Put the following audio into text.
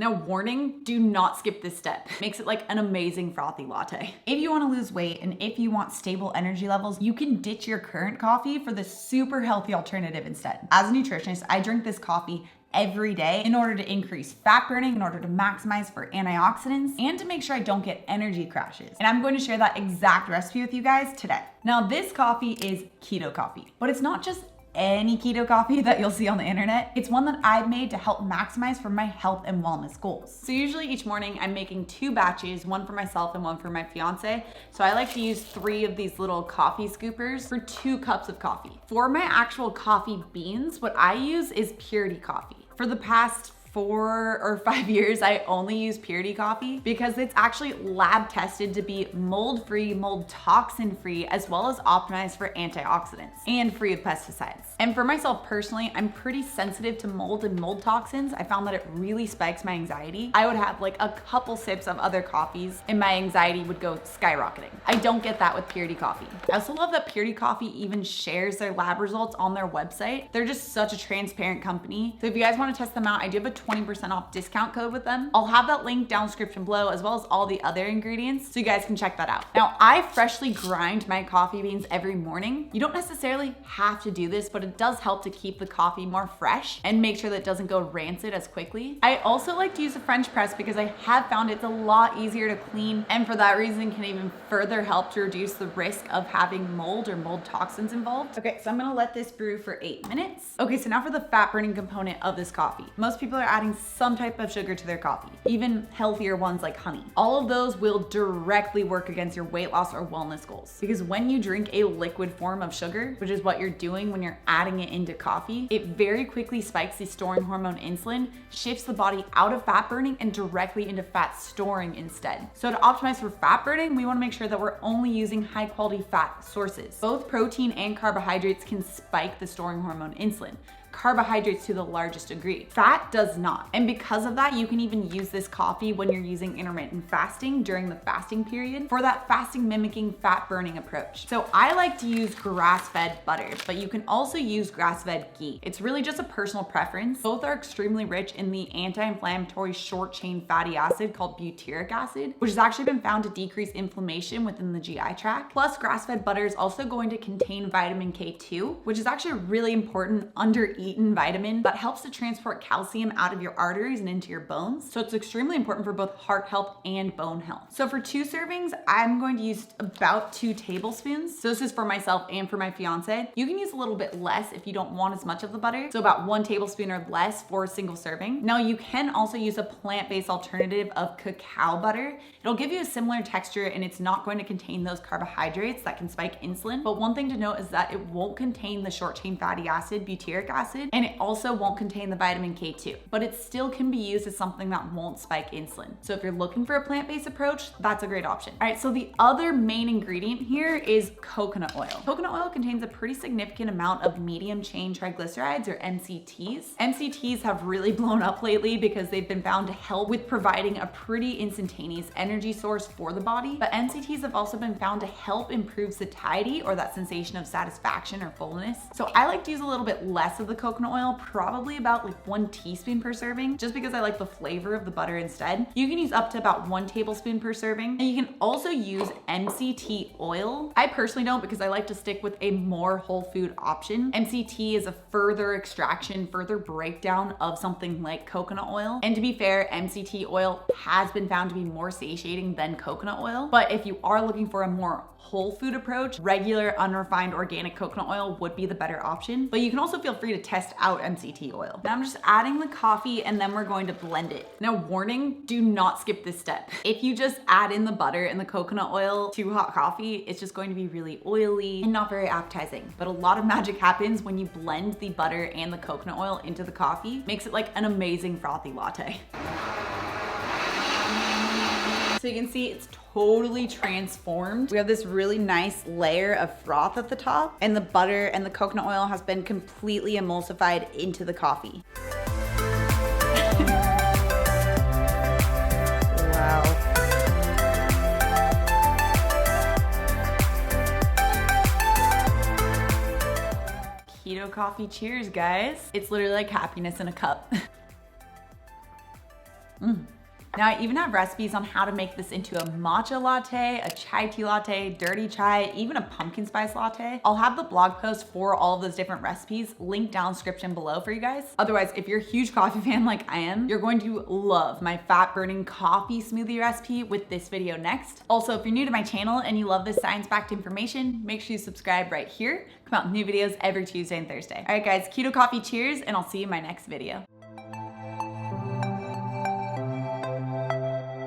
Now, warning, do not skip this step. It makes it like an amazing frothy latte. If you want to lose weight and if you want stable energy levels, you can ditch your current coffee for this super healthy alternative instead. As a nutritionist, I drink this coffee every day in order to increase fat burning, in order to maximize for antioxidants, and to make sure I don't get energy crashes. And I'm going to share that exact recipe with you guys today. Now, this coffee is keto coffee, but it's not just any keto coffee that you'll see on the internet. It's one that I've made to help maximize for my health and wellness goals. So usually each morning I'm making 2 batches, one for myself and one for my fiance. So I like to use 3 of these little coffee scoopers for 2 cups of coffee. For my actual coffee beans, what I use is Purity coffee. For the past 4 or 5 years, I only use Purity coffee because it's actually lab tested to be mold-free, mold-toxin-free, as well as optimized for antioxidants and free of pesticides. And for myself personally, I'm pretty sensitive to mold and mold toxins. I found that it really spikes my anxiety. I would have like a couple sips of other coffees and my anxiety would go skyrocketing. I don't get that with Purity coffee. I also love that Purity coffee even shares their lab results on their website. They're just such a transparent company. So if you guys want to test them out, I do have a 20% off discount code with them. I'll have that link down description below, as well as all the other ingredients, so you guys can check that out. Now, I freshly grind my coffee beans every morning. You don't necessarily have to do this, but it does help to keep the coffee more fresh and make sure that it doesn't go rancid as quickly. I also like to use a French press because I have found it's a lot easier to clean, and for that reason can even further help to reduce the risk of having mold or mold toxins involved. Okay, so I'm gonna let this brew for 8 minutes. Okay, so now for the fat burning component of this coffee. Most people are adding some type of sugar to their coffee, even healthier ones like honey. All of those will directly work against your weight loss or wellness goals, because when you drink a liquid form of sugar, which is what you're doing when you're adding it into coffee, it very quickly spikes the storing hormone insulin, shifts the body out of fat burning and directly into fat storing instead. So to optimize for fat burning, we want to make sure that we're only using high quality fat sources. Both protein and carbohydrates can spike the storing hormone insulin. Carbohydrates to the largest degree. Fat does not. And because of that, you can even use this coffee when you're using intermittent fasting during the fasting period for that fasting mimicking fat burning approach. So I like to use grass-fed butters, but you can also use grass-fed ghee. It's really just a personal preference. Both are extremely rich in the anti-inflammatory short-chain fatty acid called butyric acid, which has actually been found to decrease inflammation within the GI tract. Plus, grass-fed butter is also going to contain vitamin K2, which is actually a really important under-eaten vitamin that helps to transport calcium out of your arteries and into your bones. So it's extremely important for both heart health and bone health. So for 2 servings, I'm going to use about 2 tablespoons. So this is for myself and for my fiance. You can use a little bit less if you don't want as much of the butter. So about 1 tablespoon or less for a single serving. Now you can also use a plant-based alternative of cacao butter. It'll give you a similar texture and it's not going to contain those carbohydrates that can spike insulin. But one thing to note is that it won't contain the short-chain fatty acid, butyric acid, and it also won't contain the vitamin K2, but it still can be used as something that won't spike insulin. So if you're looking for a plant-based approach, that's a great option. All right, so the other main ingredient here is coconut oil. Coconut oil contains a pretty significant amount of medium chain triglycerides, or MCTs. MCTs have really blown up lately because they've been found to help with providing a pretty instantaneous energy source for the body, but MCTs have also been found to help improve satiety, or that sensation of satisfaction or fullness. So I like to use a little bit less of the coconut oil, probably about like 1 teaspoon per serving, just because I like the flavor of the butter instead. You can use up to about 1 tablespoon per serving. And you can also use MCT oil. I personally don't, because I like to stick with a more whole food option. MCT is a further extraction, further breakdown of something like coconut oil. And to be fair, MCT oil has been found to be more satiating than coconut oil. But if you are looking for a more whole food approach, regular unrefined organic coconut oil would be the better option. But you can also feel free to test out MCT oil. Now I'm just adding the coffee and then we're going to blend it. Now warning, do not skip this step. If you just add in the butter and the coconut oil to hot coffee, it's just going to be really oily and not very appetizing. But a lot of magic happens when you blend the butter and the coconut oil into the coffee. Makes it like an amazing frothy latte. So you can see it's totally transformed. We have this really nice layer of froth at the top, and the butter and the coconut oil has been completely emulsified into the coffee. Wow. Keto coffee cheers, guys. It's literally like happiness in a cup. Now I even have recipes on how to make this into a matcha latte, a chai tea latte, dirty chai, even a pumpkin spice latte. I'll have the blog post for all of those different recipes linked down in the description below for you guys. Otherwise, if you're a huge coffee fan like I am, you're going to love my fat burning coffee smoothie recipe with this video next. Also, if you're new to my channel and you love this science-backed information, make sure you subscribe right here. Come out with new videos every Tuesday and Thursday. All right guys, Keto Coffee cheers, and I'll see you in my next video.